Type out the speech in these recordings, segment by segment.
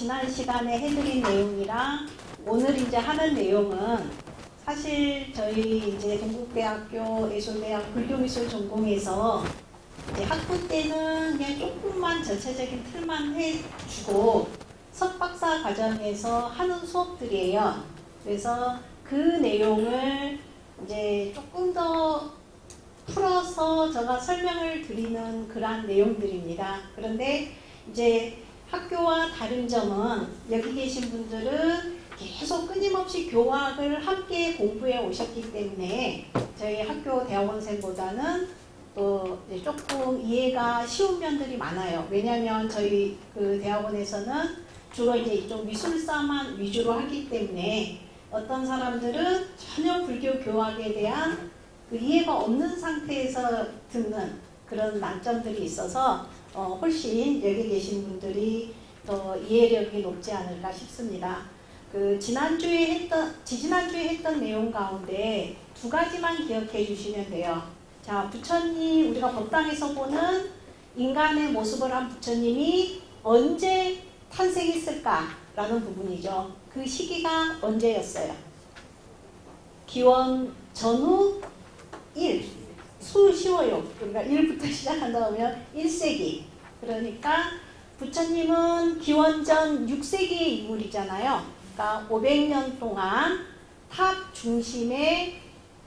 지난 시간에 해드린 내용이랑 오늘 이제 하는 내용은 사실 저희 이제 동국대학교 예술대학 불교미술 전공에서 이제 학부 때는 그냥 조금만 전체적인 틀만 해주고 석박사 과정에서 하는 수업들이에요. 그래서 그 내용을 이제 조금 더 풀어서 제가 설명을 드리는 그러한 내용들입니다. 그런데 이제 학교와 다른 점은 여기 계신 분들은 계속 끊임없이 교학을 함께 공부해 오셨기 때문에 저희 학교 대학원생보다는 또 이제 조금 이해가 쉬운 면들이 많아요. 왜냐하면 저희 그 대학원에서는 주로 이제 이쪽 미술사만 위주로 하기 때문에 어떤 사람들은 전혀 불교 교학에 대한 그 이해가 없는 상태에서 듣는 그런 난점들이 있어서 훨씬 여기 계신 분들이 더 이해력이 높지 않을까 싶습니다. 그 지지난주에 했던 내용 가운데 두 가지만 기억해 주시면 돼요. 자, 부처님, 우리가 법당에서 보는 인간의 모습을 한 부처님이 언제 탄생했을까라는 부분이죠. 그 시기가 언제였어요? 기원 전후 1. 수 쉬워요. 그러니까 1부터 시작한다 보면 1세기. 그러니까 부처님은 기원전 6세기의 인물이잖아요. 그러니까 500년 동안 탑 중심의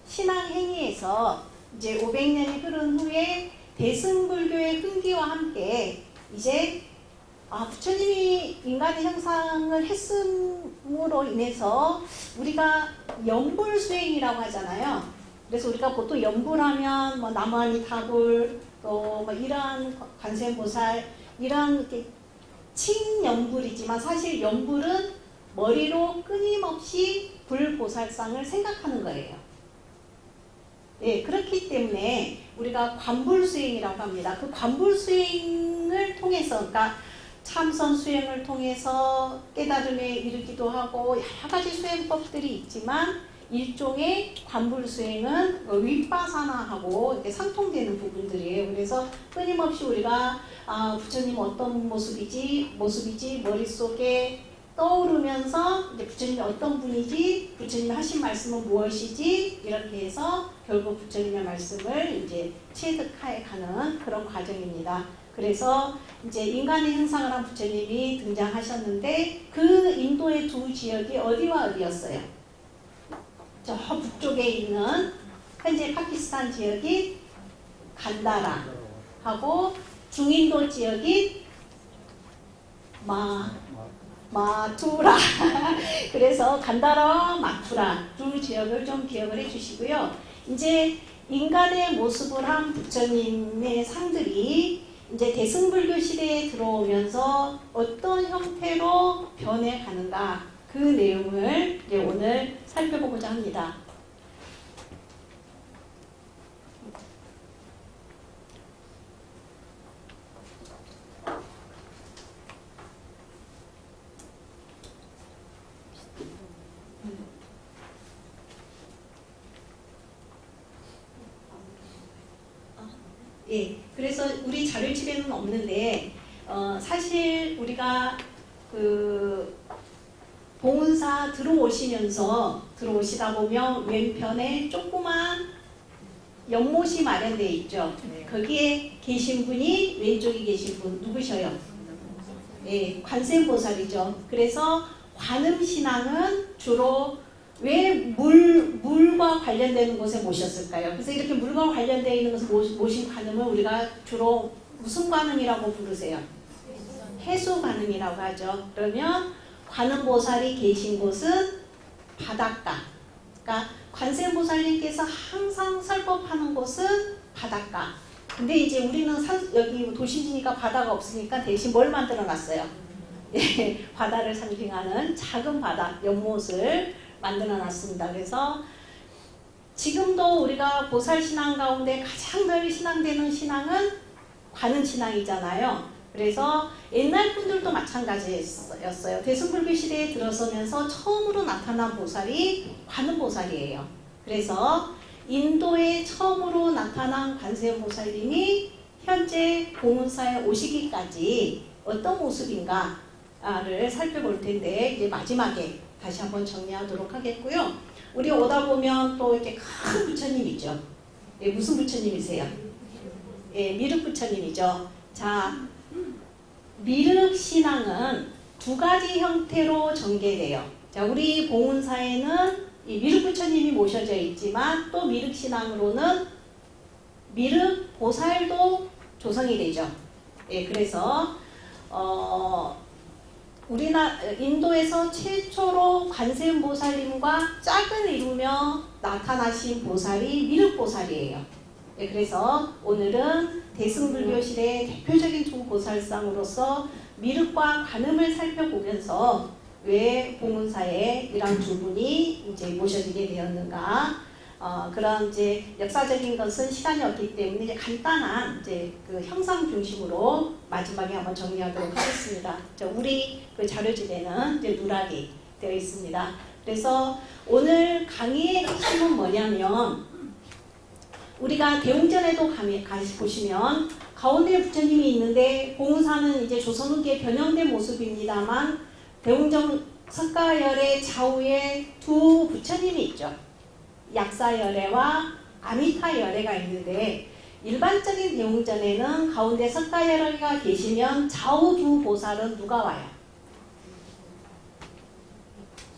신앙 행위에서 이제 500년이 흐른 후에 대승불교의 흥기와 함께 이제 부처님이 인간의 형상을 했음으로 인해서 우리가 연불수행이라고 하잖아요. 그래서 우리가 보통 연불하면 뭐 나무아미타불 또 뭐 이러한 관세음보살 이런 친연불이지만 사실 연불은 머리로 끊임없이 불보살상을 생각하는 거예요. 예, 그렇기 때문에 우리가 관불수행이라고 합니다. 그 관불수행을 통해서 그러니까 참선 수행을 통해서 깨달음에 이르기도 하고 여러 가지 수행법들이 있지만 일종의 관불수행은 윗바사나하고 상통되는 부분들이에요. 그래서 끊임없이 우리가 부처님 어떤 모습이지 머릿속에 떠오르면서 이제 부처님이 어떤 분이지, 부처님이 하신 말씀은 무엇이지, 이렇게 해서 결국 부처님의 말씀을 이제 체득해 가는 그런 과정입니다. 그래서 이제 인간의 형상을 한 부처님이 등장하셨는데 그 인도의 두 지역이 어디와 어디였어요? 저 북쪽에 있는 현재 파키스탄 지역이 간다라 하고 중인도 지역이 마투라 그래서 간다라와 마투라 두 지역을 좀 기억을 해주시고요. 이제 인간의 모습을 한 부처님의 상들이 이제 대승불교 시대에 들어오면서 어떤 형태로 변해가는가 그 내용을 이제 오늘 살펴보고자 합니다. 예, 그래서 우리 자료집에는 없는데 사실 우리가 그 봉은사 들어오시다 보면 왼편에 조그만 연못이 마련되어 있죠. 거기에 계신 분이 왼쪽에 계신 분 누구셔요? 예, 관세음보살이죠. 그래서 관음신앙은 주로 왜 물과 관련되는 곳에 모셨을까요? 그래서 이렇게 물과 관련되어 있는 곳에 모신 관음을 우리가 주로 무슨 관음이라고 부르세요? 해수관음이라고 하죠. 그러면 관음보살이 계신 곳은 바닷가. 그러니까 관세음보살님께서 항상 설법하는 곳은 바닷가. 근데 이제 우리는 여기 도시지니까 바다가 없으니까 대신 뭘 만들어 놨어요? 예, 바다를 상징하는 작은 바다, 연못을 만들어 놨습니다. 그래서 지금도 우리가 보살신앙 가운데 가장 널리 신앙되는 신앙은 관음신앙이잖아요. 그래서 옛날 분들도 마찬가지였어요. 대승불교 시대에 들어서면서 처음으로 나타난 보살이 관음보살이에요. 그래서 인도에 처음으로 나타난 관세음보살님이 현재 봉은사에 오시기까지 어떤 모습인가 살펴볼 텐데 이제 마지막에 다시 한번 정리하도록 하겠고요. 우리 오다 보면 또 이렇게 큰 부처님 있죠. 예, 무슨 부처님이세요? 예, 미륵 부처님이죠. 자, 미륵 신앙은 두 가지 형태로 전개돼요. 자, 우리 봉은사에는 이 미륵 부처님이 모셔져 있지만 또 미륵 신앙으로는 미륵 보살도 조성이 되죠. 예, 그래서 인도에서 최초로 관세음보살님과 짝을 이루며 나타나신 보살이 미륵보살이에요. 예, 그래서 오늘은 대승불교실의 대표적인 두 보살상으로서 미륵과 관음을 살펴보면서 왜 봉은사에 이런 두 분이 이제 모셔지게 되었는가, 그런 이제 역사적인 것은 시간이 없기 때문에 이제 간단한 이제 그 형상 중심으로 마지막에 한번 정리하도록 하겠습니다. 우리 그 자료집에는 이제 누락이 되어 있습니다. 그래서 오늘 강의의 핵심은 뭐냐면, 우리가 대웅전에도 보시면 가운데 부처님이 있는데, 봉은사는 이제 조선후기에 변형된 모습입니다만 대웅전 석가열의 좌우에 두 부처님이 있죠. 약사열애와 아미타열애가 있는데, 일반적인 대웅전에는 가운데 석가열애가 계시면 좌우 두 보살은 누가 와요?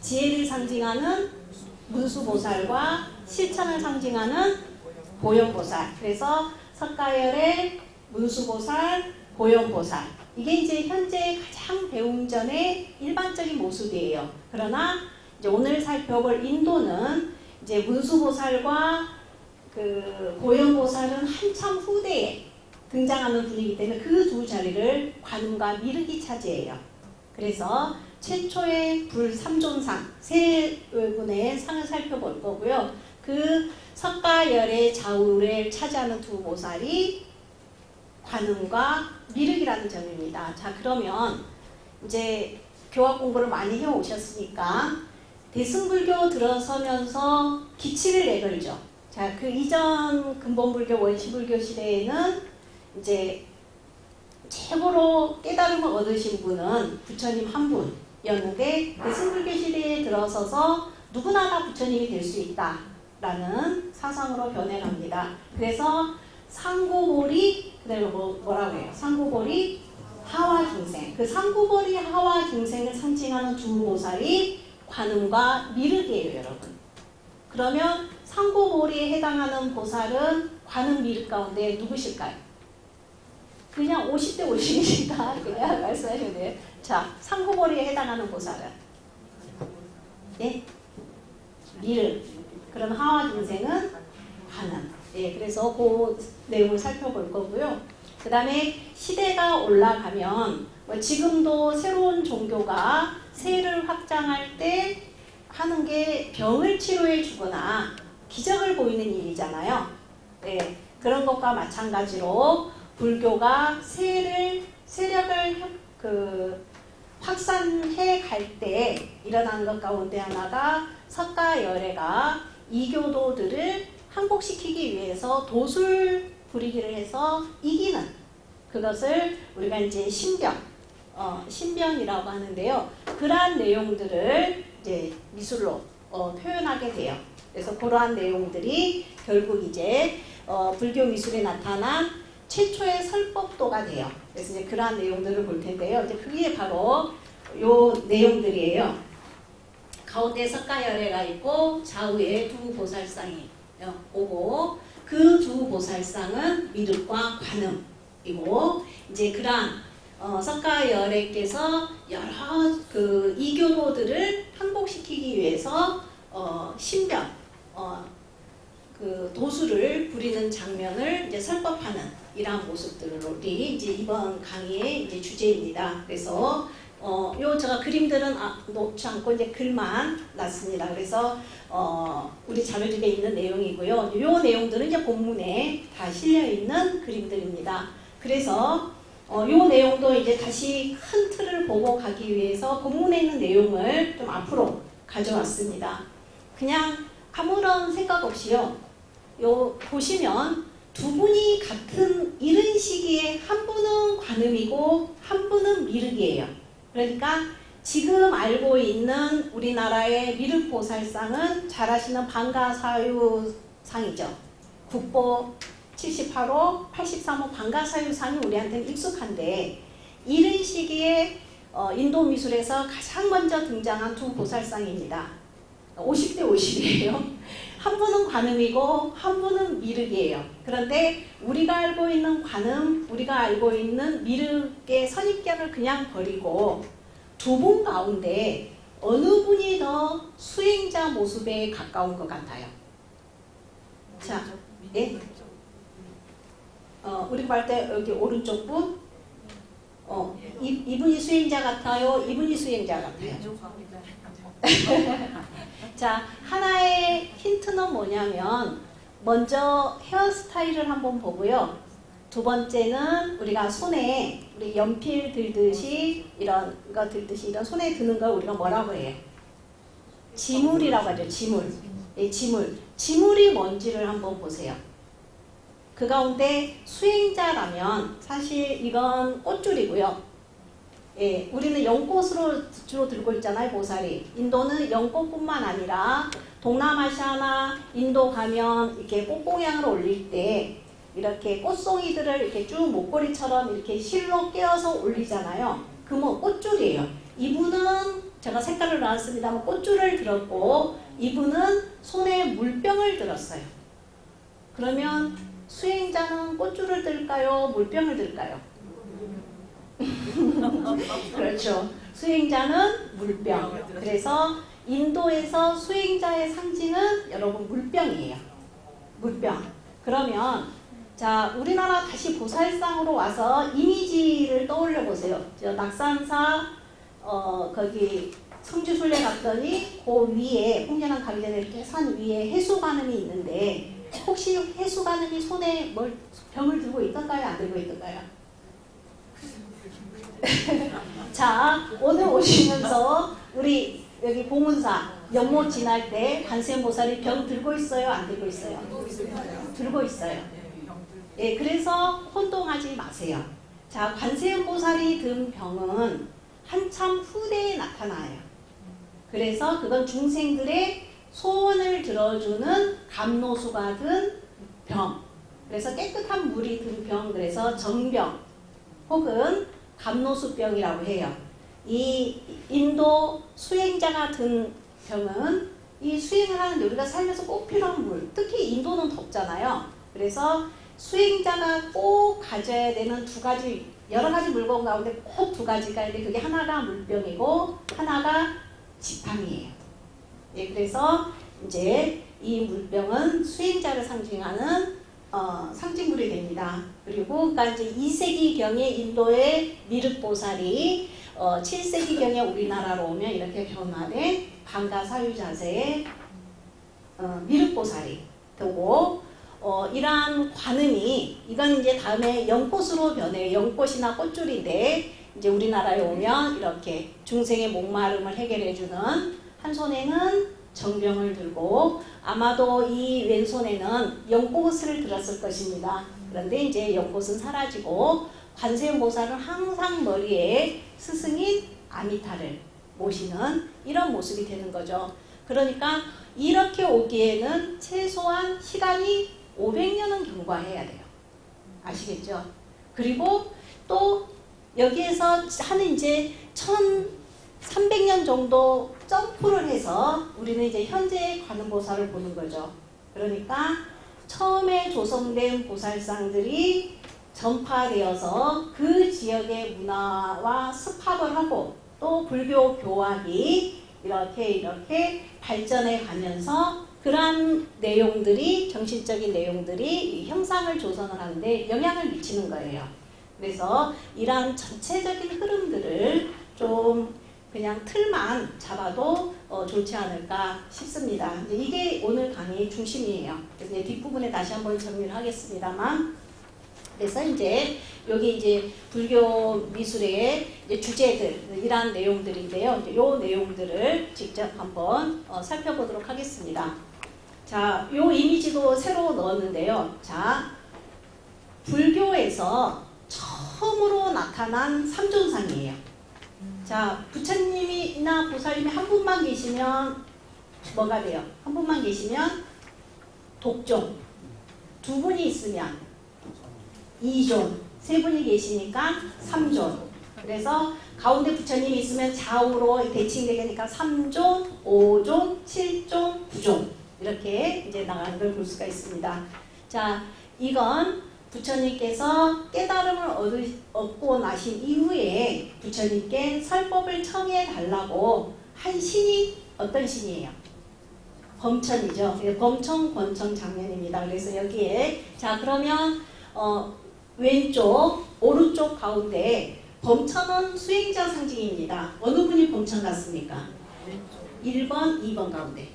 지혜를 상징하는 문수보살과 실천을 상징하는 보현보살. 그래서 석가열애, 문수보살, 보현보살. 이게 이제 현재 가장 대웅전의 일반적인 모습이에요. 그러나 이제 오늘 살펴볼 인도는 이제 문수보살과 그 보현보살은 한참 후대에 등장하는 분이기 때문에 그 두 자리를 관음과 미륵이 차지해요. 그래서 최초의 불삼존상 세 분의 상을 살펴볼 거고요. 그 석가열의 좌우를 차지하는 두 보살이 관음과 미륵이라는 점입니다. 자, 그러면 이제 교화 공부를 많이 해 오셨으니까 대승불교 들어서면서 기치를 내걸죠. 자, 그 이전 근본불교 원시불교 시대에는 이제 최고로 깨달음을 얻으신 분은 부처님 한 분이었는데, 대승불교 시대에 들어서서 누구나 다 부처님이 될 수 있다라는 사상으로 변해갑니다. 그래서 상고보리, 그다음에 뭐라고 해요? 상고보리 하와중생. 그 상고보리 하와중생을 상징하는 두 보살이 관음과 미륵이에요, 여러분. 그러면 상고보리에 해당하는 보살은 관음 미륵 가운데 누구실까요? 그냥 50대 50이니까 그냥 말씀하셔도 돼요. 자, 상고보리에 해당하는 보살은? 네? 미륵. 그럼 하와중생은 관음. 예, 그래서 그 내용을 살펴볼 거고요. 그 다음에 시대가 올라가면 지금도 새로운 종교가 세를 확장할 때 하는 게 병을 치료해 주거나 기적을 보이는 일이잖아요. 예, 그런 것과 마찬가지로 불교가 세력을 확산해 갈 때 일어나는 것 가운데 하나가 석가열애가 이교도들을 항복시키기 위해서 도술 부리기를 해서 이기는, 그것을 우리가 이제 신변이라고 하는데요. 그러한 내용들을 이제 미술로 표현하게 돼요. 그래서 그러한 내용들이 결국 이제 불교 미술에 나타난 최초의 설법도가 돼요. 그래서 이제 그러한 내용들을 볼 텐데요. 이제 그게 바로 요 내용들이에요. 가운데 석가열애가 있고 좌우에 두 보살상이 오고, 그 두 보살상은 미륵과 관음이고, 이제 그러한 석가열애께서 여러 그 이교도들을 항복시키기 위해서 신변 그 도수를 부리는 장면을 이제 설법하는 이러한 모습들이 이제 이번 강의의 이제 주제입니다. 그래서 요 제가 그림들은 놓지 않고 이제 글만 놨습니다. 그래서 우리 자료집에 있는 내용이고요. 요 내용들은 이제 본문에 다 실려 있는 그림들입니다. 그래서 요 내용도 이제 다시 큰 틀을 보고 가기 위해서 본문에 있는 내용을 좀 앞으로 가져왔습니다. 그냥 아무런 생각 없이요. 요 보시면 두 분이 같은 이른 시기에 한 분은 관음이고 한 분은 미륵이에요. 그러니까 지금 알고 있는 우리나라의 미륵보살상은 잘 아시는 방가사유상이죠. 국보 78호, 83호 방가사유상이 우리한테는 익숙한데 이른 시기에 인도 미술에서 가장 먼저 등장한 두 보살상입니다. 50대 50이에요. 한 분은 관음이고 한 분은 미륵이에요. 그런데 우리가 알고 있는 관음, 우리가 알고 있는 미륵의 선입견을 그냥 버리고 두 분 가운데 어느 분이 더 수행자 모습에 가까운 것 같아요? 자, 예? 우리가 볼 때 여기 오른쪽 분? 이분이 수행자 같아요? 이분이 수행자 같아요? 자, 하나의 힌트는 뭐냐면 먼저 헤어스타일을 한번 보고요. 두 번째는 우리가 손에 우리 연필 들듯이 이런 거 들듯이 이런 손에 드는 걸 우리가 뭐라고 해요? 지물이라고 하죠. 지물. 예, 지물. 지물이 뭔지를 한번 보세요. 그 가운데 수행자라면 사실 이건 꽃줄이고요. 예, 우리는 연꽃으로 주로 들고 있잖아요, 보살이. 인도는 연꽃뿐만 아니라 동남아시아나 인도 가면 이렇게 꽃봉양을 올릴 때 이렇게 꽃송이들을 이렇게 쭉 목걸이처럼 이렇게 실로 꿰어서 올리잖아요. 그 뭐 꽃줄이에요. 이분은 제가 색깔을 나왔습니다만 꽃줄을 들었고 이분은 손에 물병을 들었어요. 그러면 수행자는 꽃줄을 들까요? 물병을 들까요? 그렇죠. 수행자는 물병. 그래서 인도에서 수행자의 상징은 여러분 물병이에요. 물병. 그러면 자, 우리나라 다시 보살상으로 와서 이미지를 떠올려 보세요. 저 낙산사 거기 성지순례 갔더니 그 위에 홍련한 가기 전에 이렇게 산 위에 해수관음이 있는데 혹시 해수관음이 손에 병을 들고 있던가요? 안 들고 있던가요? 자, 오늘 오시면서 우리 여기 봉은사 연못 지날 때 관세음보살이 병 들고 있어요? 안 들고 있어요? 들고 있어요. 예, 그래서 혼동하지 마세요. 자, 관세음보살이 든 병은 한참 후대에 나타나요. 그래서 그건 중생들의 소원을 들어주는 감로수가 든 병. 그래서 깨끗한 물이 든 병, 그래서 정병 혹은 감로수병이라고 해요. 이 인도 수행자가 든 병은 이 수행을 하는데 우리가 살면서 꼭 필요한 물, 특히 인도는 덥잖아요. 그래서 수행자가 꼭 가져야 되는 두 가지, 여러 가지 물건 가운데 꼭 두 가지가 있는데 그게 하나가 물병이고 하나가 지팡이에요. 예, 그래서 이제 이 물병은 수행자를 상징하는 상징물이 됩니다. 그리고 그러니까 이제 2세기경에 인도의 미륵보살이 7세기경에 우리나라로 오면 이렇게 변화된 방가사유 자세의 미륵보살이 되고 이러한 관음이 이건 이제 다음에 연꽃으로 변해요. 연꽃이나 꽃줄인데 이제 우리나라에 오면 이렇게 중생의 목마름을 해결해주는 한 손에는 정병을 들고 아마도 이 왼손에는 연꽃을 들었을 것입니다. 그런데 이제 연꽃은 사라지고 관세음보살은 항상 머리에 스승인 아미타를 모시는 이런 모습이 되는 거죠. 그러니까 이렇게 오기에는 최소한 시간이 500년은 경과해야 돼요. 아시겠죠? 그리고 또 여기에서 하는 이제 1300년 정도 점프를 해서 우리는 이제 현재의 관음보살을 보는 거죠. 그러니까 처음에 조성된 보살상들이 전파되어서 그 지역의 문화와 습합을 하고 또 불교 교학이 이렇게 발전해 가면서 그러한 내용들이 정신적인 내용들이 형상을 조성을 하는데 영향을 미치는 거예요. 그래서 이러한 전체적인 흐름들을 좀 그냥 틀만 잡아도 좋지 않을까 싶습니다. 이제 이게 오늘 강의의 중심이에요. 그래서 이제 뒷부분에 다시 한번 정리를 하겠습니다만, 그래서 이제 여기 이제 불교 미술의 이제 주제들 이러한 내용들인데요. 이제 요 내용들을 직접 한번 살펴보도록 하겠습니다. 자, 요 이미지도 새로 넣었는데요. 자, 불교에서 처음으로 나타난 삼존상이에요. 자, 부처님이나 보살님이 한 분만 계시면 뭐가 돼요? 한 분만 계시면 독존. 두 분이 있으면 2존. 세 분이 계시니까 3존. 그래서 가운데 부처님이 있으면 좌우로 대칭되니까 3존, 5존, 7존, 9존. 이렇게 이제 나가는 걸 볼 수가 있습니다. 자, 이건 부처님께서 깨달음을 얻고 나신 이후에 부처님께 설법을 청해 달라고 한 신이 어떤 신이에요? 범천이죠. 범천, 권천 장면입니다. 그래서 여기에 자 그러면 왼쪽, 오른쪽 가운데 범천은 수행자 상징입니다. 어느 분이 범천 같습니까? 1번, 2번 가운데.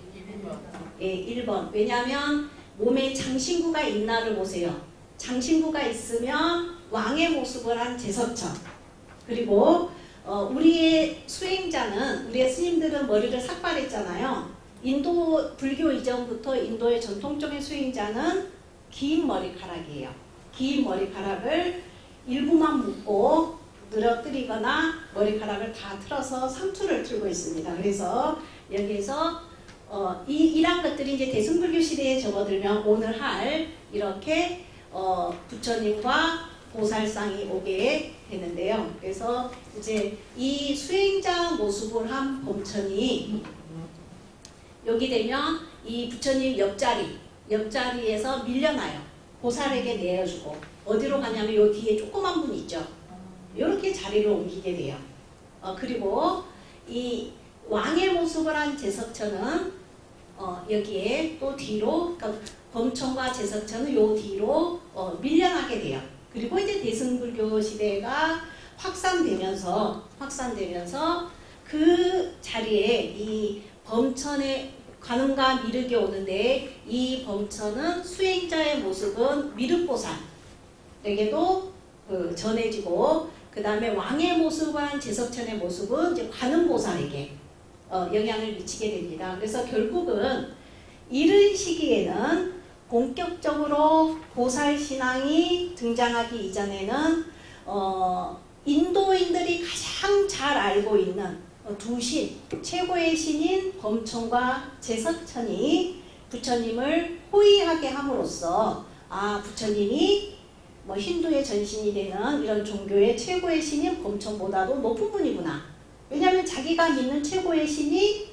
예, 1번. 왜냐하면 몸에 장신구가 있나를 보세요. 장신구가 있으면 왕의 모습을 한 제서천. 그리고 우리의 수행자는, 우리의 스님들은 머리를 삭발했잖아요. 인도 불교 이전부터 인도의 전통적인 수행자는 긴 머리카락이에요. 긴 머리카락을 일부만 묶고 늘어뜨리거나 머리카락을 다 틀어서 상투를 틀고 있습니다. 그래서 여기에서 이런 것들이 이제 대승불교 시대에 접어들면 오늘 할 이렇게 부처님과 보살상이 오게 되는데요. 그래서 이제 이 수행자 모습을 한 범천이 여기 되면 이 부처님 옆자리에서 밀려나요. 보살에게 내어주고 어디로 가냐면 요 뒤에 조그만 분 있죠. 이렇게 자리를 옮기게 돼요. 그리고 이 왕의 모습을 한 제석천은 여기에 또 뒤로 그러니까 범천과 제석천은 요 뒤로 밀려나게 돼요. 그리고 이제 대승불교 시대가 확산되면서 그 자리에 이 범천의 관음과 미륵이 오는데 이 범천은 수행자의 모습은 미륵보살에게도 전해지고 그 다음에 왕의 모습과 제석천의 모습은 이제 관음보살에게 영향을 미치게 됩니다. 그래서 결국은 이른 시기에는 본격적으로 보살신앙이 등장하기 이전에는 인도인들이 가장 잘 알고 있는 두 신, 최고의 신인 범천과 제석천이 부처님을 호위하게 함으로써 부처님이 힌두의 전신이 되는 이런 종교의 최고의 신인 범천보다도 높은 분이구나. 왜냐하면 자기가 믿는 최고의 신이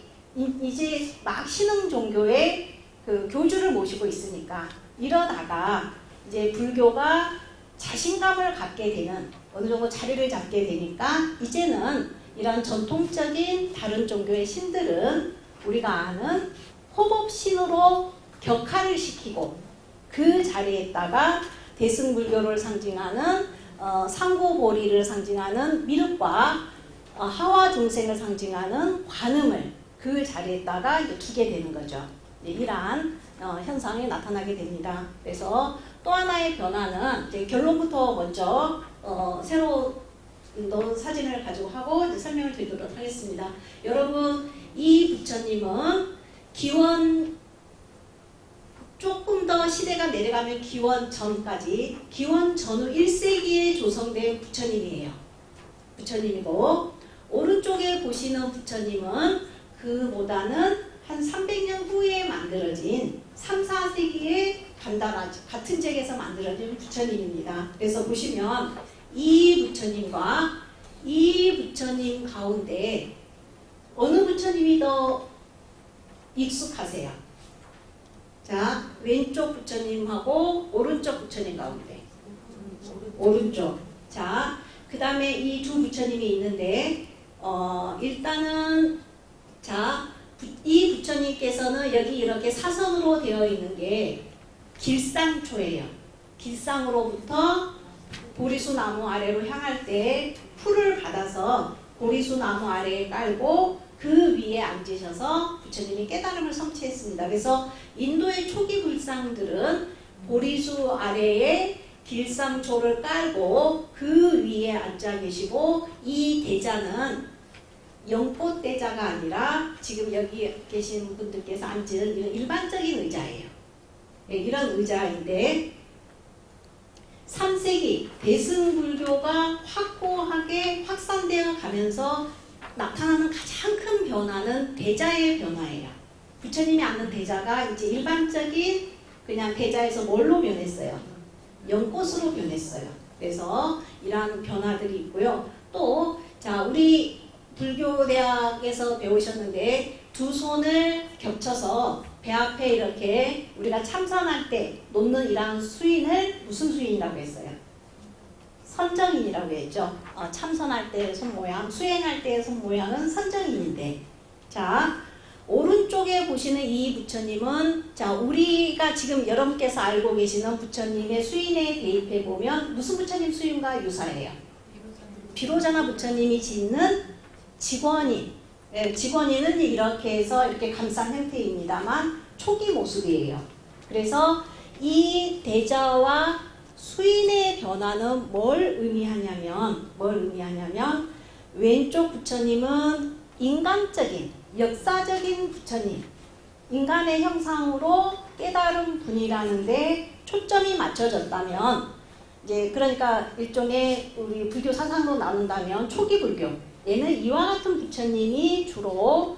이제 막 신흥 종교의 그 교주를 모시고 있으니까 이러다가 이제 불교가 자신감을 갖게 되는 어느 정도 자리를 잡게 되니까 이제는 이런 전통적인 다른 종교의 신들은 우리가 아는 호법신으로 격화를 시키고 그 자리에다가 대승불교를 상징하는 상고보리를 상징하는 미륵과 하와 중생을 상징하는 관음을 그 자리에다가 이제 두게 되는 거죠. 이러한 현상이 나타나게 됩니다. 그래서 또 하나의 변화는 이제 결론부터 먼저 새로 넣은 사진을 가지고 하고 이제 설명을 드리도록 하겠습니다. 여러분, 이 부처님은 기원 조금 더 시대가 내려가면 기원 전까지 기원 전후 1세기에 조성된 부처님이에요. 부처님이고 오른쪽에 보시는 부처님은 그보다는 한 300년 후에 만들어진 3, 4세기에 같은 책에서 만들어진 부처님입니다. 그래서 보시면 이 부처님과 이 부처님 가운데 어느 부처님이 더 익숙하세요? 자, 왼쪽 부처님하고 오른쪽 부처님 가운데 오른쪽. 자, 그 다음에 이 두 부처님이 있는데 일단은 자, 이 부처님께서는 여기 이렇게 사선으로 되어 있는 게 길상초예요. 길상으로부터 보리수 나무 아래로 향할 때 풀을 받아서 보리수 나무 아래에 깔고 그 위에 앉으셔서 부처님이 깨달음을 성취했습니다. 그래서 인도의 초기 불상들은 보리수 아래에 길상초를 깔고 그 위에 앉아 계시고 이 대자는 영포대자가 아니라 지금 여기 계신 분들께서 앉은 이런 일반적인 의자예요. 네, 이런 의자인데 3세기 대승불교가 확고하게 확산되어 가면서 나타나는 가장 큰 변화는 대자의 변화예요. 부처님이 앉는 대자가 이제 일반적인 그냥 대자에서 뭘로 변했어요? 연꽃으로 변했어요. 그래서 이러한 변화들이 있고요. 또 자, 우리 불교대학에서 배우셨는데 두 손을 겹쳐서 배 앞에 이렇게 우리가 참선할 때 놓는 이러한 수인을 무슨 수인이라고 했어요? 선정인이라고 했죠. 참선할 때 손 모양, 수행할 때 손 모양은 선정인인데, 자 오른쪽에 보시는 이 부처님은 자 우리가 지금 여러분께서 알고 계시는 부처님의 수인에 대입해 보면 무슨 부처님 수인과 유사해요? 비로자나 부처님이 짓는 직원인. 직원인은 이렇게 해서 이렇게 감싼 형태입니다만 초기 모습이에요. 그래서 이 대자와 수인의 변화는 뭘 의미하냐면 왼쪽 부처님은 인간적인 역사적인 부처님, 인간의 형상으로 깨달은 분이라는데 초점이 맞춰졌다면 이제 그러니까 일종의 우리 불교 사상으로 나눈다면 초기 불교 얘는 이와 같은 부처님이 주로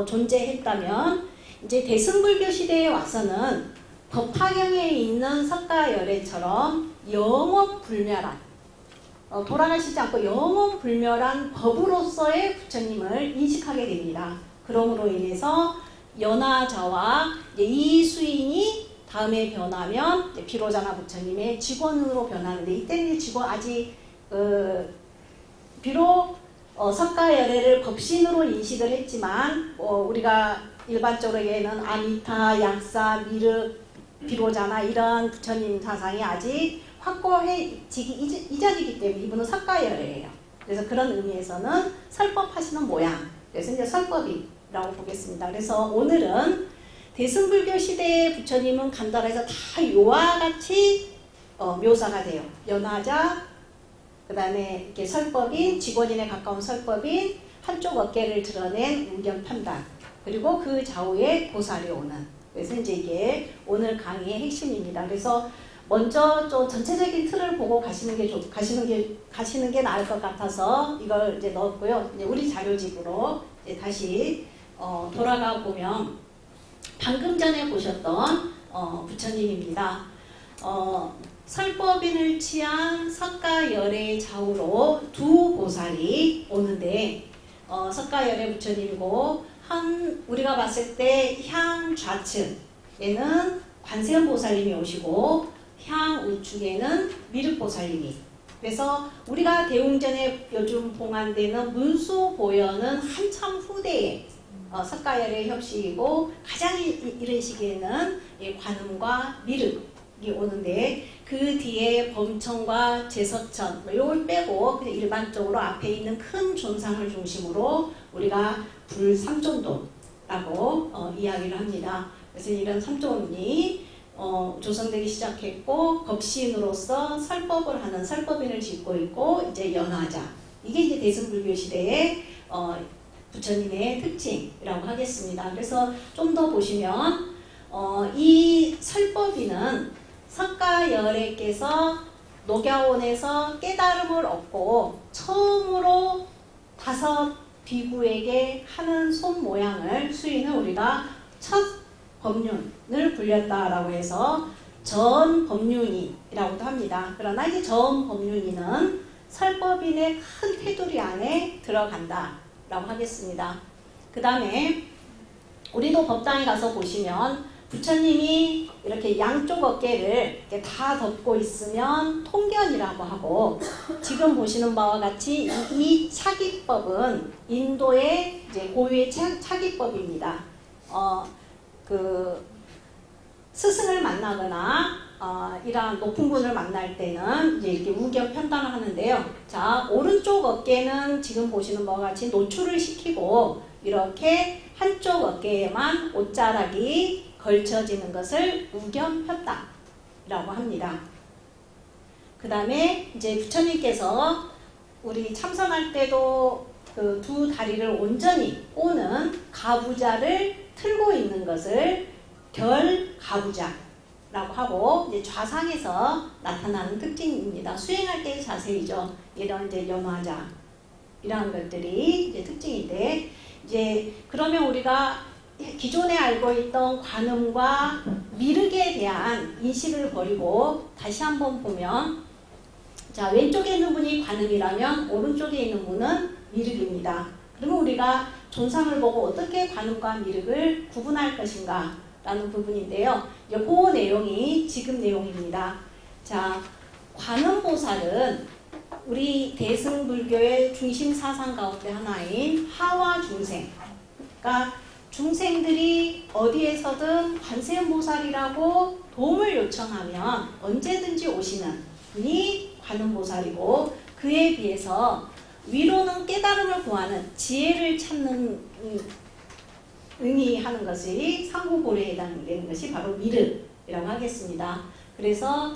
존재했다면 이제 대승불교 시대에 와서는 법화경에 있는 석가열애처럼 영원불멸한 돌아가시지 않고 영원불멸한 법으로서의 부처님을 인식하게 됩니다. 그러므로 인해서 연화자와 이 수인이 다음에 변하면 비로자나 부처님의 직원으로 변하는데 이때는 직원 아직 비록 석가열애를 법신으로 인식을 했지만 우리가 일반적으로 얘는 아미타, 약사, 미륵, 비로자나 이런 부처님 사상이 아직 확고해지기 이전이기 때문에 이분은 석가열애예요. 그래서 그런 의미에서는 설법하시는 모양. 그래서 이제 설법이라고 보겠습니다. 그래서 오늘은 대승불교 시대의 부처님은 간단해서 다 요와 같이 묘사가 돼요. 연화자, 그 다음에 이렇게 설법인, 직원인에 가까운 설법인, 한쪽 어깨를 드러낸 우견편단, 그리고 그 좌우에 보살이 오는. 그래서 이제 이게 오늘 강의의 핵심입니다. 그래서 먼저 좀 전체적인 틀을 보고 가시는 게 나을 것 같아서 이걸 이제 넣었고요. 이제 우리 자료집으로 이제 다시 돌아가 보면 방금 전에 보셨던 부처님입니다. 설법인을 취한 석가열애 좌우로 두 보살이 오는데 석가열애 부처님이고 우리가 봤을 때 향 좌측에는 관세음 보살님이 오시고 향 우측에는 미륵 보살님이. 그래서 우리가 대웅전에 요즘 봉안되는 문수보연은 한참 후대에 석가열애 협식이고 가장 이른 시기에는 관음과 미륵이 오는데 그 뒤에 범천과 제석천 이걸 빼고 그냥 일반적으로 앞에 있는 큰 존상을 중심으로 우리가 불삼존도라고 이야기를 합니다. 그래서 이런 삼존이 조성되기 시작했고 법신으로서 설법을 하는 설법인을 짓고 있고 이제 연화자 이게 이제 대승불교 시대의 부처님의 특징이라고 하겠습니다. 그래서 좀 더 보시면 이 설법인은 석가열애께서 녹야원에서 깨달음을 얻고 처음으로 5 비구에게 하는 손 모양을 수인을 우리가 첫 법륜을 불렸다라고 해서 전 법륜이라고도 합니다. 그러나 이 전 법륜이는 설법인의 큰 테두리 안에 들어간다라고 하겠습니다. 그 다음에 우리도 법당에 가서 보시면 부처님이 이렇게 양쪽 어깨를 이렇게 다 덮고 있으면 통견이라고 하고 지금 보시는 바와 같이 이 차기법은 인도의 이제 고유의 차기법입니다. 그 스승을 만나거나 이러한 높은 분을 만날 때는 이제 이렇게 우견 편단을 하는데요. 자, 오른쪽 어깨는 지금 보시는 바와 같이 노출을 시키고 이렇게 한쪽 어깨에만 옷자락이 걸쳐지는 것을 우견 편단이라고 합니다. 그 다음에 이제 부처님께서 우리 참선할 때도 그 두 다리를 온전히 꼬는 가부좌를 틀고 있는 것을 결가부좌 라고 하고 이제 좌상에서 나타나는 특징입니다. 수행할 때의 자세이죠. 이런 이제 염화자 이런 것들이 이제 특징인데 이제 그러면 우리가 기존에 알고 있던 관음과 미륵에 대한 인식을 버리고 다시 한번 보면 자 왼쪽에 있는 분이 관음이라면 오른쪽에 있는 분은 미륵입니다. 그러면 우리가 존상을 보고 어떻게 관음과 미륵을 구분할 것인가 라는 부분인데요. 그 내용이 지금 내용입니다. 자, 관음보살은 우리 대승불교의 중심 사상 가운데 하나인 하와 중생. 그러니까 중생들이 어디에서든 관세음보살이라고 도움을 요청하면 언제든지 오시는 분이 관음보살이고 그에 비해서 위로는 깨달음을 구하는 지혜를 찾는 응의하는 것이 상구고래에 해당되는 것이 바로 미륵이라고 하겠습니다. 그래서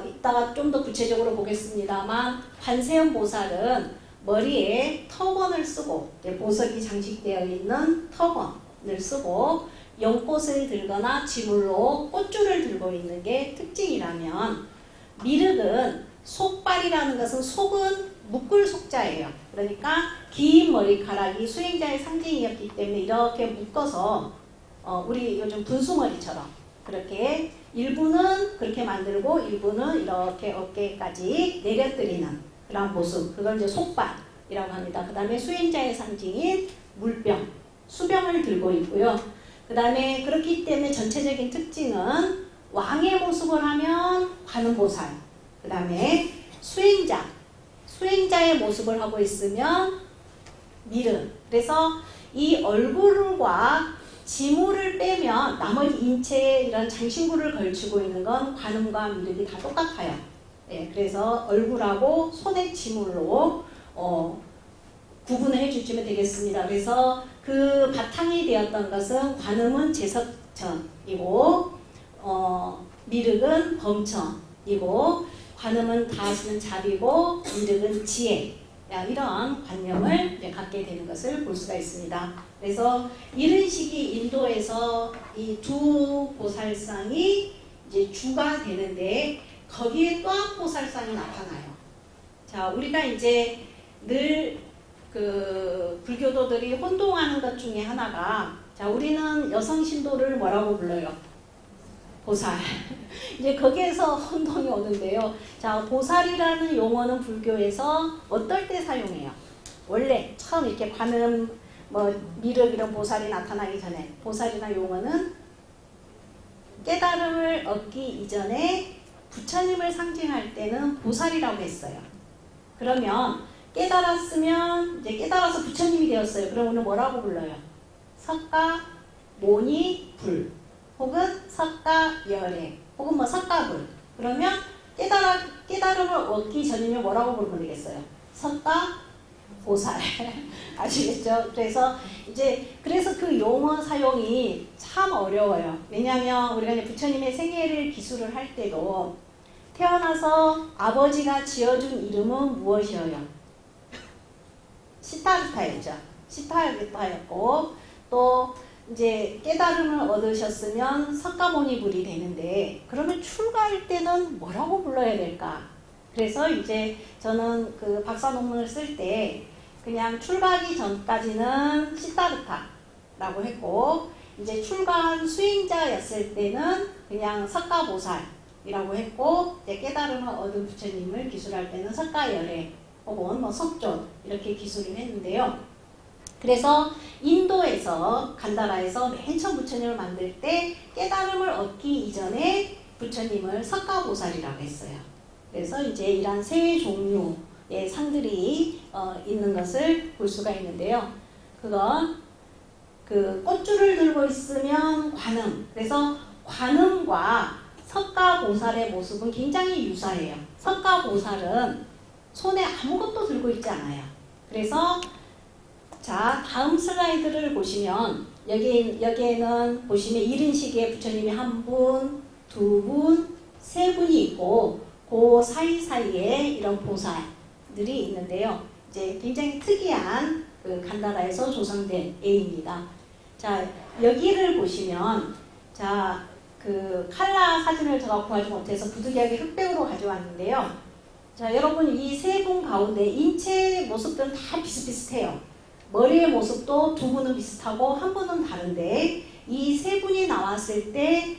이따가 좀 더 구체적으로 보겠습니다만 관세음보살은 머리에 터번을 쓰고 보석이 장식되어 있는 터번을 쓰고 연꽃을 들거나 지물로 꽃줄을 들고 있는 게 특징이라면 미륵은 속발이라는 것은 속은 묶을 속자예요. 그러니까 긴 머리카락이 수행자의 상징이었기 때문에 이렇게 묶어서 우리 요즘 분수머리처럼 그렇게 일부는 그렇게 만들고 일부는 이렇게 어깨까지 내려뜨리는 그런 모습, 그걸 이제 속발이라고 합니다. 그 다음에 수행자의 상징인 물병, 수병을 들고 있고요. 그 다음에 그렇기 때문에 전체적인 특징은 왕의 모습을 하면 관음보살, 그 다음에 수행자의 모습을 하고 있으면 미륵. 그래서 이 얼굴과 지물을 빼면 나머지 인체에 이런 장신구를 걸치고 있는 건 관음과 미륵이 다 똑같아요. 예, 그래서 얼굴하고 손의 지물로 구분을 해주시면 되겠습니다. 그래서 그 바탕이 되었던 것은 관음은 제석천이고 미륵은 범천이고 관음은 다하시는 자비고 미륵은 지혜. 이런 관념을 이제 갖게 되는 것을 볼 수가 있습니다. 그래서 이런 시기 인도에서 이 두 보살상이 이제 주가 되는데 거기에 또 한 보살상이 나타나요. 자, 우리가 이제 늘 그 불교도들이 혼동하는 것 중에 하나가 자, 우리는 여성 신도를 뭐라고 불러요? 보살. 이제 거기에서 혼동이 오는데요. 자, 보살이라는 용어는 불교에서 어떨 때 사용해요? 원래 처음 이렇게 관음, 미륵 이런 보살이 나타나기 전에 보살이나 용어는 깨달음을 얻기 이전에 부처님을 상징할 때는 보살이라고 했어요. 그러면 깨달았으면 이제 깨달아서 부처님이 되었어요. 그럼 오늘 뭐라고 불러요? 석가, 모니, 불. 혹은 석가열애, 혹은 석가불. 그러면 깨달음을 얻기 전이면 뭐라고 부르면 되겠어요? 석가보살. 아시겠죠? 그래서 그 용어 사용이 참 어려워요. 왜냐하면 우리가 이제 부처님의 생애를 기술을 할 때도 태어나서 아버지가 지어준 이름은 무엇이어요? 시타르타였죠. 시타르타였고 또 이제 깨달음을 얻으셨으면 석가모니불이 되는데 그러면 출가할 때는 뭐라고 불러야 될까? 그래서 이제 저는 그 박사 논문을 쓸 때 그냥 출가하기 전까지는 시타르타라고 했고 이제 출가한 수행자였을 때는 그냥 석가보살이라고 했고 이제 깨달음을 얻은 부처님을 기술할 때는 석가열애 혹은 석존 이렇게 기술을 했는데요. 그래서 인도에서 간다라에서 맨 처음 부처님을 만들 때 깨달음을 얻기 이전에 부처님을 석가보살이라고 했어요. 그래서 이제 이러한 세 종류의 상들이 있는 것을 볼 수가 있는데요. 그건 그 꽃줄을 들고 있으면 관음. 그래서 관음과 석가보살의 모습은 굉장히 유사해요. 석가보살은 손에 아무것도 들고 있지 않아요. 그래서 자, 다음 슬라이드를 보시면 여기에는 보시면 이른 시기에 부처님이 한 분, 두 분, 세 분이 있고 그 사이사이에 이런 보살들이 있는데요. 이제 굉장히 특이한 그 간다라에서 조성된 A입니다. 자, 여기를 보시면 자, 그 칼라 사진을 제가 구하지 못해서 부득이하게 흑백으로 가져왔는데요. 자, 여러분 이 세 분 가운데 인체 모습들은 다 비슷비슷해요. 머리의 모습도 두 분은 비슷하고 한 분은 다른데 이 세 분이 나왔을 때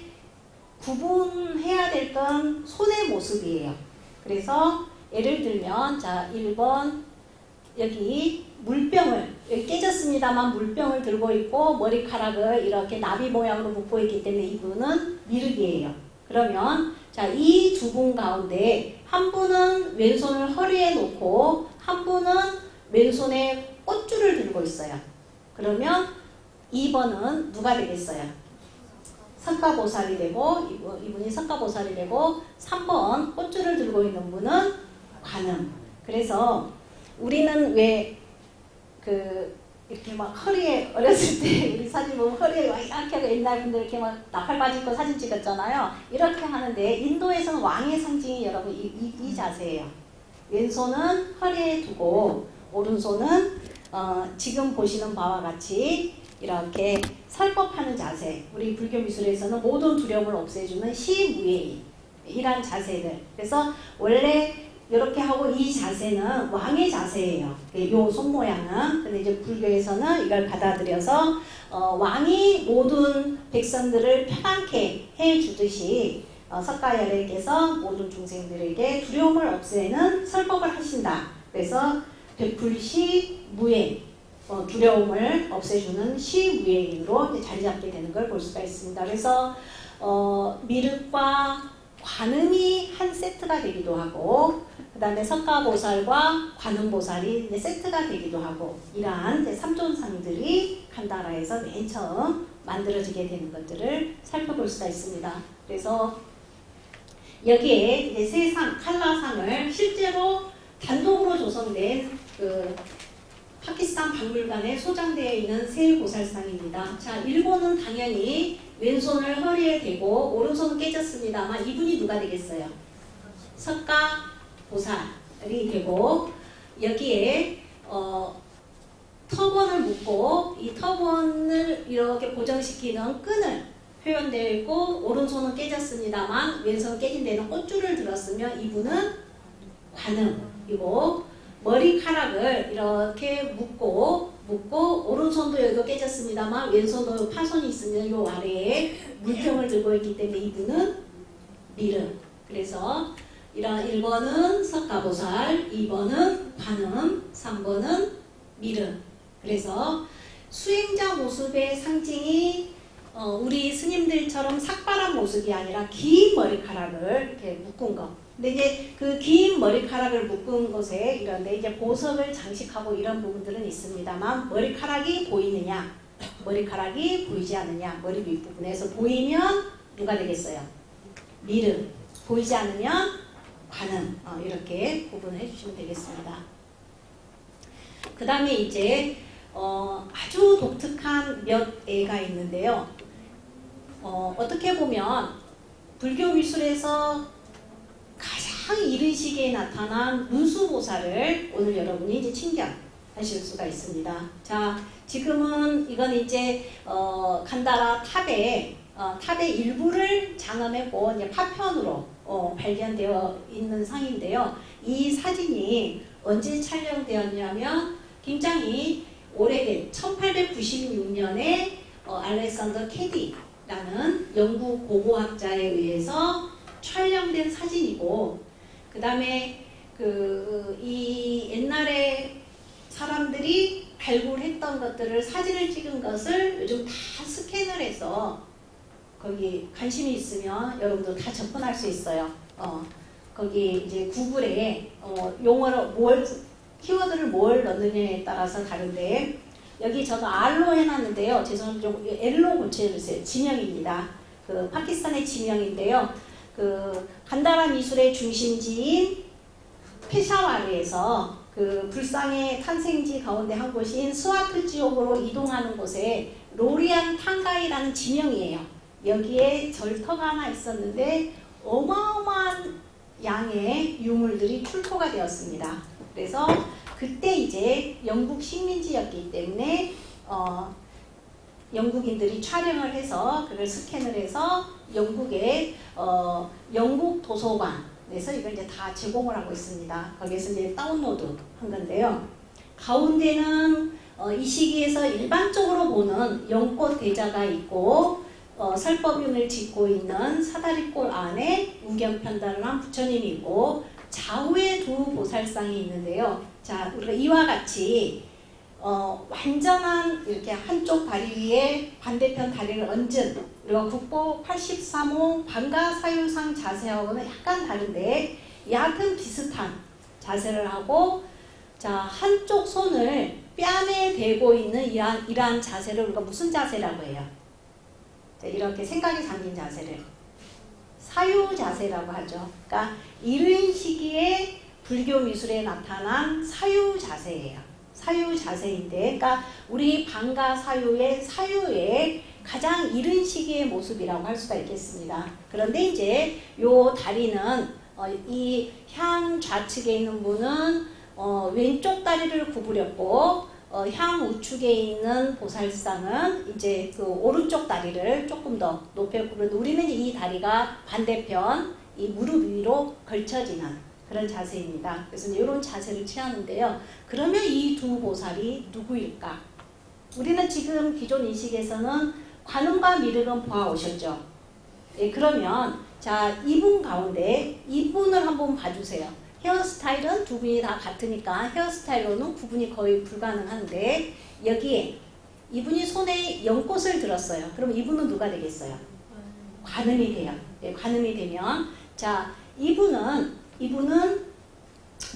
구분해야 될 건 손의 모습이에요. 그래서 예를 들면 자 1번 여기 물병을 여기 깨졌습니다만 물병을 들고 있고 머리카락을 이렇게 나비 모양으로 묶고 있기 때문에 이분은 미륵이에요. 그러면 자 이 두 분 가운데 한 분은 왼손을 허리에 놓고 한 분은 왼손에 꽃줄을 들고 있어요. 그러면 2번은 누가 되겠어요? 석가보살이 되고 이분이 석가보살이 되고 3번 꽃줄을 들고 있는 분은 관음. 그래서 우리는 왜 이렇게 막 허리에 어렸을 때 우리 사진 보면 허리에 막 이렇게 하고 옛날 분들 이렇게 막 나팔바지 입고 사진 찍었잖아요. 이렇게 하는데 인도에서는 왕의 상징이 여러분 이 자세예요. 왼손은 허리에 두고 오른손은 지금 보시는 바와 같이 이렇게 설법하는 자세. 우리 불교 미술에서는 모든 두려움을 없애주는 시무예이 이란 자세들. 그래서 원래 이렇게 하고 이 자세는 왕의 자세예요. 요 손모양은. 근데 이제 불교에서는 이걸 받아들여서 왕이 모든 백성들을 편안케 해주듯이 석가열애께서 모든 중생들에게 두려움을 없애는 설법을 하신다. 그래서 베풀시 무예 두려움을 없애주는 시무예인으로 자리 잡게 되는 걸 볼 수가 있습니다. 그래서 미륵과 관음이 한 세트가 되기도 하고 그 다음에 석가보살과 관음보살이 세트가 되기도 하고 이러한 삼존상들이 간다라에서 맨 처음 만들어지게 되는 것들을 살펴볼 수가 있습니다. 그래서 여기에 이제 세 상, 칼라상을 실제로 단독으로 조성된 파키스탄 박물관에 소장되어 있는 세 보살상입니다. 자, 일본은 당연히 왼손을 허리에 대고 오른손은 깨졌습니다만 이분이 누가 되겠어요? 석가보살이 되고 여기에 터번을 묶고 이 터번을 이렇게 고정시키는 끈을 표현되어 있고 오른손은 깨졌습니다만 왼손은 깨진 데는 꽃줄을 들었으면 이분은 관음이고 머리카락을 이렇게 묶고 오른손도 여기가 깨졌습니다만 왼손도 파손이 있으면 요 아래에 물병을 들고 있기 때문에 이분은 미륵. 그래서 이런 1번은 석가보살, 2번은 관음, 3번은 미륵. 그래서 수행자 모습의 상징이 우리 스님들처럼 삭발한 모습이 아니라 긴 머리카락을 이렇게 묶은 거. 근데 이제 그 긴 머리카락을 묶은 곳에 이런데 이제 보석을 장식하고 이런 부분들은 있습니다만 머리카락이 보이느냐, 머리카락이 보이지 않느냐, 머리 윗부분에서 보이면 누가 되겠어요? 미륵. 보이지 않으면 관음. 이렇게 구분을 해주시면 되겠습니다. 그 다음에 이제 아주 독특한 몇 애가 있는데요. 어떻게 보면 불교 미술에서 가장 이른 시기에 나타난 문수보살을 오늘 여러분이 이제 친견하실 수가 있습니다. 자, 지금은 이건 이제 간다라 탑의 일부를 장엄했고 이제 파편으로 발견되어 있는 상인데요. 이 사진이 언제 촬영되었냐면 굉장히 오래된 1896년에 알렉산더 캐디라는 영국 고고학자에 의해서 촬영된 사진이고 그 다음에 이 옛날에 사람들이 발굴했던 것들을 사진을 찍은 것을 요즘 다 스캔을 해서 거기 관심이 있으면 여러분들 다 접근할 수 있어요. 거기 이제 구글에 용어로 키워드를 뭘 넣느냐에 따라서 다른데 여기 저도 R로 해놨는데요. 죄송합니다. 좀 L로 고쳐주세요. 지명입니다. 그 파키스탄의 지명인데요. 그 간다라 미술의 중심지인 페샤와르에서 그 불상의 탄생지 가운데 한 곳인 스와트 지역으로 이동하는 곳에 로리안 탕가이라는 지명이에요. 여기에 절터가 하나 있었는데 어마어마한 양의 유물들이 출토가 되었습니다. 그래서 그때 이제 영국 식민지였기 때문에 영국인들이 촬영을 해서 그걸 스캔을 해서 영국의 영국 도서관에서 이걸 이제 다 제공을 하고 있습니다. 거기에서 이제 다운로드 한 건데요. 가운데는 이 시기에서 일반적으로 보는 연꽃 대자가 있고 설법윤을 짓고 있는 사다리꼴 안에 우경편단을 한 부처님이 있고 좌우에 두 보살상이 있는데요. 자, 우리가 이와 같이 완전한 이렇게 한쪽 다리 위에 반대편 다리를 얹은 그리고 국보 83호 반가사유상 자세하고는 약간 다른데 여하튼 비슷한 자세를 하고 자 한쪽 손을 뺨에 대고 있는 이러한 자세를 우리가 무슨 자세라고 해요? 자, 이렇게 생각이 잠긴 자세를 사유 자세라고 하죠. 그러니까 이른 시기에 불교 미술에 나타난 사유 자세예요. 사유 자세인데, 그러니까 우리 방가사유의 사유의 가장 이른 시기의 모습이라고 할 수가 있겠습니다. 그런데 이제 요 다리는 이 향 좌측에 있는 분은 왼쪽 다리를 구부렸고 향 우측에 있는 보살상은 이제 그 오른쪽 다리를 조금 더 높여 구부렸는데 우리는 이 다리가 반대편 이 무릎 위로 걸쳐지는 그런 자세입니다. 그래서 이런 자세를 취하는데요. 그러면 이 두 보살이 누구일까? 우리는 지금 기존 인식에서는 관음과 미륵은 보아오셨죠. 예, 그러면 자 이분 가운데 이분을 한번 봐주세요. 헤어스타일은 두 분이 다 같으니까 헤어스타일로는 구분이 거의 불가능한데 여기에 이분이 손에 연꽃을 들었어요. 그럼 이분은 누가 되겠어요? 관음이 돼요. 네, 관음이 되면 자 이분은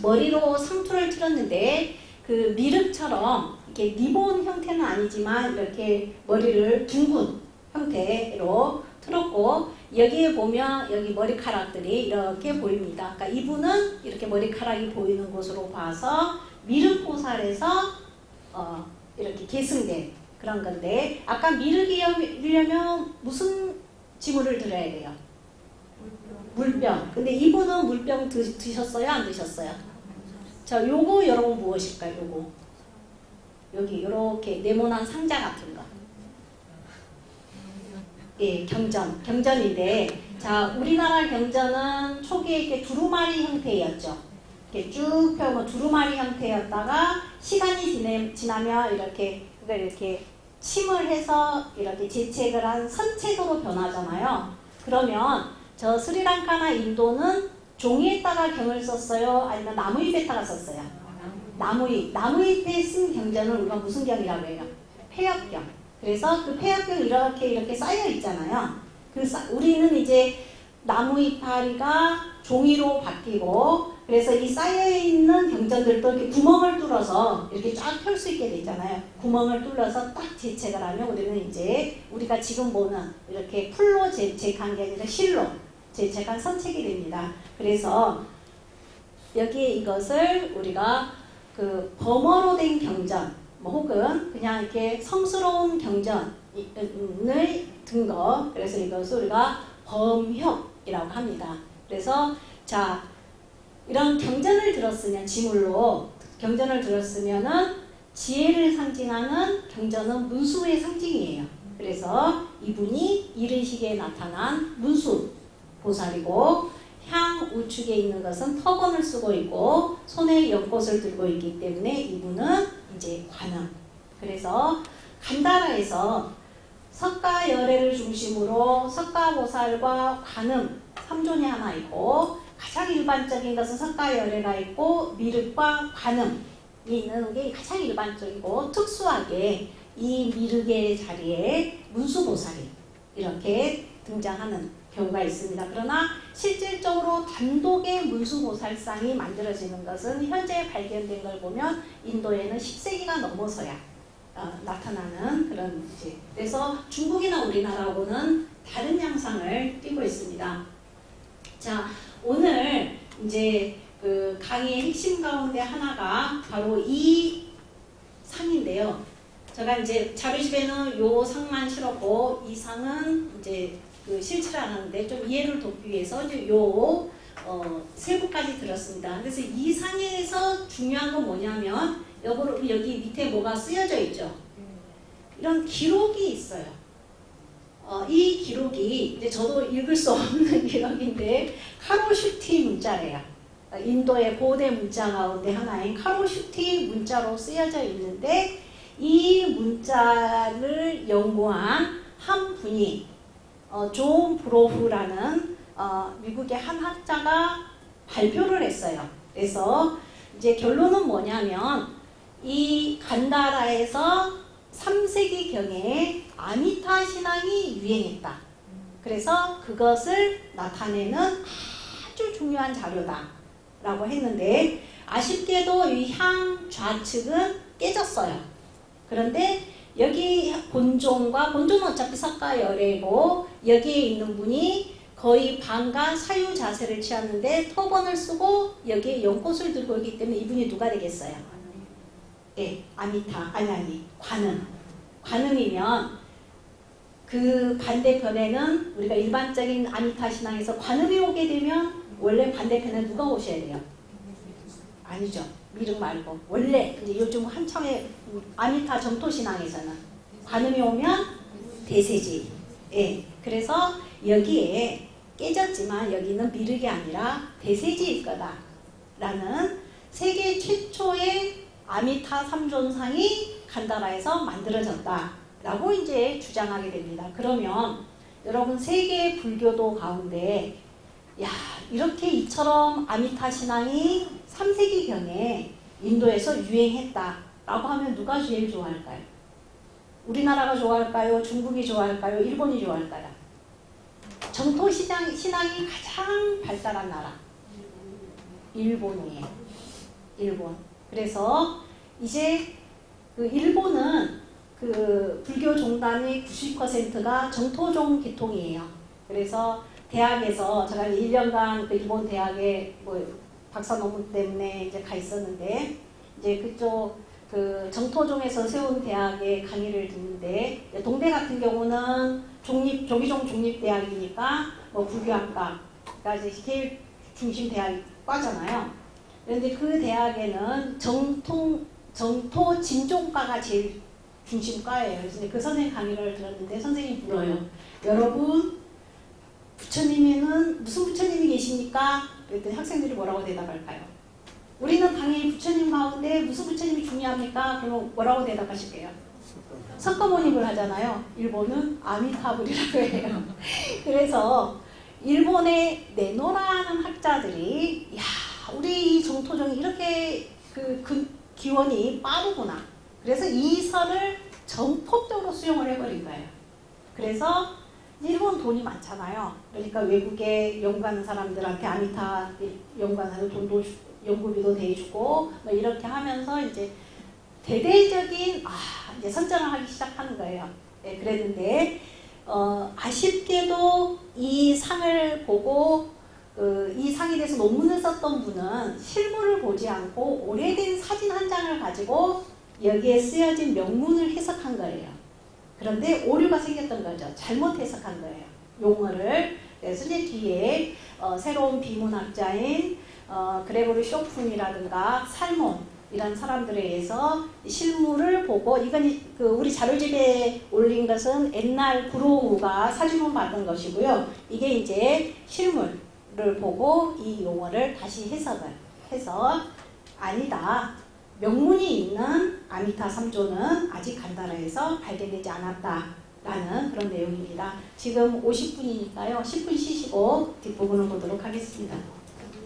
머리로 상투를 틀었는데 그 미륵처럼 이렇게 리본 형태는 아니지만 이렇게 머리를 둥근 형태로 틀었고 여기에 보면 여기 머리카락들이 이렇게 보입니다. 그러니까 이분은 이렇게 머리카락이 보이는 곳으로 봐서 미륵보살에서 이렇게 계승된 그런 건데 아까 미륵이려면 무슨 지물을 들어야 돼요? 물병. 근데 이분은 물병 드셨어요? 안 드셨어요? 자, 요거 여러분 무엇일까요? 요거. 여기 요렇게 네모난 상자 같은 거. 예, 경전인데 자, 우리나라 경전은 초기에 이렇게 두루마리 형태였죠. 이렇게 쭉 펴고 두루마리 형태였다가 시간이 지나면 이렇게 침을 해서 이렇게 재책을 한 선책으로 변하잖아요. 그러면 저 스리랑카나 인도는 종이에다가 경을 썼어요? 아니면 나무잎에다가 썼어요? 나무잎에 쓴 경전을 우리가 무슨 경이라고 해요? 폐역경. 그래서 그 폐역경 이렇게 쌓여 있잖아요. 우리는 이제 나무이파리가 종이로 바뀌고 그래서 이 쌓여있는 경전들도 이렇게 구멍을 뚫어서 이렇게 쫙 펼 수 있게 되잖아요. 구멍을 뚫어서 딱 재책을 하면 우리는 이제 우리가 지금 보는 이렇게 풀로 재책한 게 아니라 실로 재책한 선책이 됩니다. 그래서 여기에 이것을 우리가 그 범어로 된 경전 혹은 그냥 이렇게 성스러운 경전을 든 거, 그래서 이것을 우리가 범협이라고 합니다. 그래서 자 이런 경전을 들었으면 지물로 경전을 들었으면은 지혜를 상징하는 경전은 문수의 상징이에요. 그래서 이분이 이른 시기에 나타난 문수 보살이고 향 우측에 있는 것은 터건을 쓰고 있고 손에 연꽃을 들고 있기 때문에 이분은 이제 관음. 그래서 간다라에서 석가열애를 중심으로 석가보살과 관음 3존이 하나 있고 가장 일반적인 것은 석가열애가 있고 미륵과 관음이 있는 게 가장 일반적이고 특수하게 이 미륵의 자리에 문수보살이 이렇게 등장하는 경우가 있습니다. 그러나 실질적으로 단독의 문수보살상이 만들어지는 것은 현재 발견된 걸 보면 인도에는 10세기가 넘어서야 나타나는 그런 이제 그래서 중국이나 우리나라하고는 다른 양상을 띠고 있습니다. 자, 오늘 이제 그 강의의 핵심 가운데 하나가 바로 이 상인데요. 제가 이제 자료집에는 요 상만 실었고 이 상은 이제 그 실체를 안 하는데 좀 이해를 돕기 위해서 이제 요 세부까지 들었습니다. 그래서 이 상에서 중요한 건 뭐냐면 여기 밑에 뭐가 쓰여져 있죠. 이런 기록이 있어요. 이 기록이 이제 저도 읽을 수 없는 기록인데 카로슈티 문자래요. 인도의 고대 문자 가운데 하나인 카로슈티 문자로 쓰여져 있는데 이 문자를 연구한 한 분이 존 브로프라는 미국의 한 학자가 발표를 했어요. 그래서 이제 결론은 뭐냐면 이 간다라에서 3세기경에 아미타 신앙이 유행했다. 그래서 그것을 나타내는 아주 중요한 자료다 라고 했는데 아쉽게도 이 향 좌측은 깨졌어요. 그런데 여기 본종은 어차피 석가열애고 여기에 있는 분이 거의 반가 사유 자세를 취하는데 터번을 쓰고 여기에 연꽃을 들고 있기 때문에 이분이 누가 되겠어요? 네, 아미타, 관음이면 그 반대편에는 우리가 일반적인 아미타 신앙에서 관음이 오게 되면 원래 반대편에 누가 오셔야 돼요? 아니죠. 미륵 말고 원래 이제 요즘 한창의 아미타 정토 신앙에서는 관음이 오면 대세지. 예. 그래서 여기에 깨졌지만 여기는 미륵이 아니라 대세지일 거다라는 세계 최초의 아미타 삼존상이 간다라에서 만들어졌다라고 이제 주장하게 됩니다. 그러면 여러분 세계 불교도 가운데 야 이렇게 이처럼 아미타 신앙이 3세기경에 인도에서 유행했다라고 하면 누가 제일 좋아할까요? 우리나라가 좋아할까요? 중국이 좋아할까요? 일본이 좋아할까요? 정토 신앙이 가장 발달한 나라 일본이에요. 일본. 그래서 이제 그 일본은 그 불교 종단의 90%가 정토종 계통이에요. 그래서 대학에서 제가 1년간 그 일본 대학에 뭐 박사 논문 때문에 이제 가 있었는데 이제 그쪽 그 정토종에서 세운 대학에 강의를 듣는데 동대 같은 경우는 조기종 중립대학이니까 뭐 불교학과가 이제 제일 중심 대학과잖아요. 그런데 그 대학에는 정토 진종과가 제일 중심과예요. 그래서 그 선생님 강의를 들었는데 선생님이 물어요. 여러분 부처님에는 무슨 부처님이 계십니까? 그랬더니 학생들이 뭐라고 대답할까요? 우리는 당연히 부처님 가운데 무슨 부처님이 중요합니까? 그러면 뭐라고 대답하실게요? 석가모니를 하잖아요. 일본은 아미타불이라고 해요. 그래서 일본의 네노라는 학자들이 야 우리 이 정토종이 이렇게 그 기원이 빠르구나. 그래서 이 설을 전폭적으로 수용을 해버린 거예요. 그래서 일본 돈이 많잖아요. 그러니까 외국에 연구하는 사람들한테 아미타 연구하는 돈도 연구비도 대주고 뭐 이렇게 하면서 이제 대대적인 이제 선정을 하기 시작하는 거예요. 네, 그랬는데 아쉽게도 이 상을 보고 이 상에 대해서 논문을 썼던 분은 실물을 보지 않고 오래된 사진 한 장을 가지고 여기에 쓰여진 명문을 해석한 거예요. 그런데 오류가 생겼던 거죠. 잘못 해석한 거예요. 용어를. 그래서 이제 뒤에 새로운 비문학자인 그레고리 쇼푼이라든가 살몬 이런 사람들에 의해서 실물을 보고 이건 우리 자료집에 올린 것은 옛날 구로우가 사진을 받은 것이고요. 이게 이제 실물을 보고 이 용어를 다시 해석을 해서 아니다. 명문이 있는 아미타 삼조는 아직 간다라에서 발견되지 않았다라는 그런 내용입니다. 지금 50분이니까요. 10분 쉬시고 뒷부분을 보도록 하겠습니다.